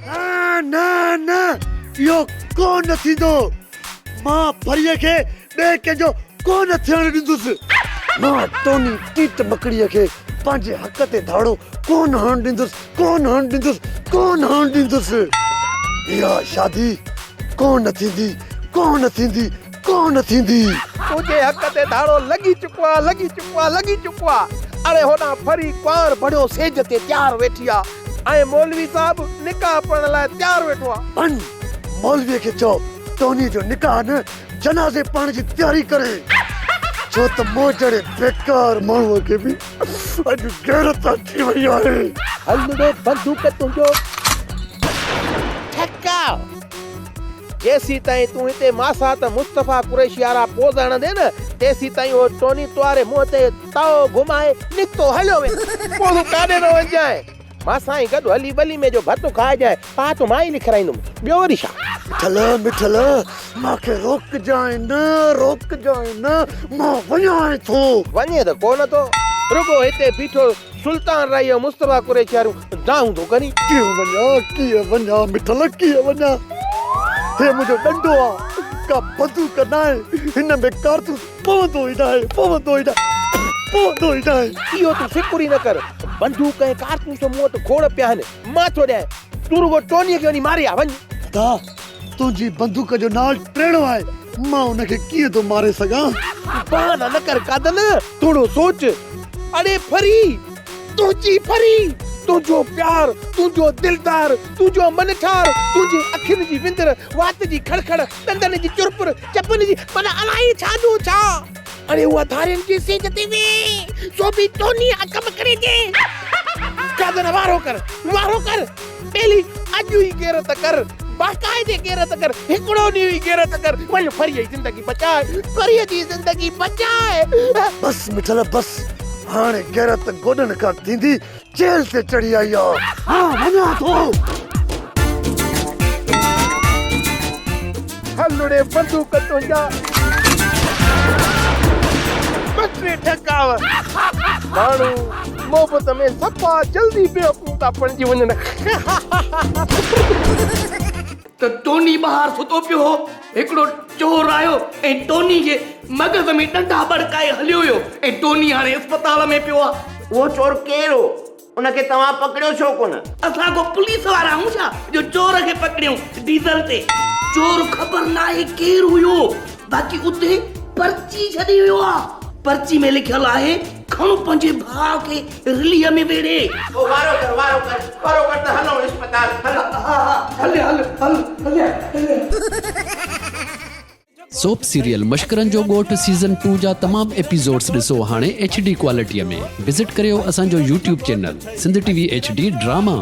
ना ना यो कौन थींदो मां फरीअ खे ॿिए कंहिंजो कोन थियण ॾींदुसि मां टोनी टीट मकड़ीअ खे पंहिंजे हक़ ते धाड़ो कोन हण ॾींदुसि इहा शादी कोन थींदी तुझे हक़ ते धाड़ो लगी चुको आहे अरे होना फरी कुंवार बड़ियो सेज ते तैयार वेठी आहे ऐं मौलवी साहब निकाह पढ़ण लाइ तैयार वेठो आहे पन मौलवीअ खे चओ टोनी जो निकाह न जनाज़े पाण जी तैयारी करे छो त मूं जहिड़े बेकार माण्हूअ खे बि अॼु गैरत अची वई आहे हलड़ो बंदूक तुंहिंजो ठका जेसी ताईं तूं हिते मासा त मुस्तफा कुरैशी वारा पोज़ हणंदे न तेसी ताईं वो टोनी तुआरे मुंह ते ताओ घुमाए निकितो हलियो वे पोइ तूं काॾे न वञजांइ मां सां ई गॾु हली ॿली में जो भतु खाइजांइ पा तो मां ई लिखाईंदुमि ॿियो वरी छा मिठल मूंखे रोकजांइ न मां वञां थो वञे त कोन थो रुगो हिते बीठो सुल्तान रहियो मुस्तफा कुरैशी वारियूं दाऊं थो करी कीअं वञा मिठल कीअं वञा हे मुंहिंजो डंडो आहे का बंदूक न आहे हिन में कारतूस पवंदो ई न आहे इहो तूं फिकुर ई न कर बंदूक ऐं कारतूस मूं वटि खोड़ पिया आहिनि मां थो ॾियां तूं रुगो टोनीअ खे वञी मारे आ वञ दा तुंहिंजी बंदूक जो नाल टेड़ो आहे मां उनखे कीअं थो मारे सघां बहाना न कर कादन थोड़ो सोच अरे फरी तुंहिंजी फरी तुंहिंजो प्यार तुंहिंजो दिलदार तुंहिंजो मनठार तुंहिंजी अखियुनि जी विंदर वात जी खड़खड़ दंदनि जी चुरपुर चपनि जी माना अलाए छा अरे उहा धारियुनि जी सेज ते वे सो बि टोनी कम करे जे कादन वारो कर पहली अॼु ई गैरत कर बाक़ाइदे गैरत कर हिकिड़ो ॾींहुं ई गैरत कर वञ फरीअ जी ज़िंदगी बचाए बस मिठल बस हाणे गैरत गोॾनि खां थींदी जेल ते चढ़ी आई आहे हाँ वञा थो हलड़े बंदूक तुंहिंजा बसरे ठकाव माण्हू मोहबत में सफ़ा जल्दी बेवकूफ़ था बणिजी वञनि त टोनी ॿाहिरि सुतो पियो हो हिकिड़ो चोर आयो ऐं टोनी जे मगज़ में डंडा बड़काए हलियो हुयो ऐं टोनी हाणे अस्पताल में पियो आहे वो चोर केरो उनखे तव्हां पकड़ियो छो कोन असां को पुलिस वारा आहियूं छा जो चोर खे पकड़ियूं डीज़ल ते चोर ख़बर नाहे केरु हुयो बाक़ी उते पर्ची छॾी वियो आहे पर्ची में लिखियल आहे खणो पंहिंजे भाउ खे रिलीअ में वेड़े वारो कर त हलो अस्पताल सोप सीरियल मश्करनि जो ॻोठ सीज़न 2 जा तमाम एपिसोड्स ॾिसो हाणे HD क्वालिटीअ में विज़िट करियो असांजो YouTube channel Sindh TV HD drama.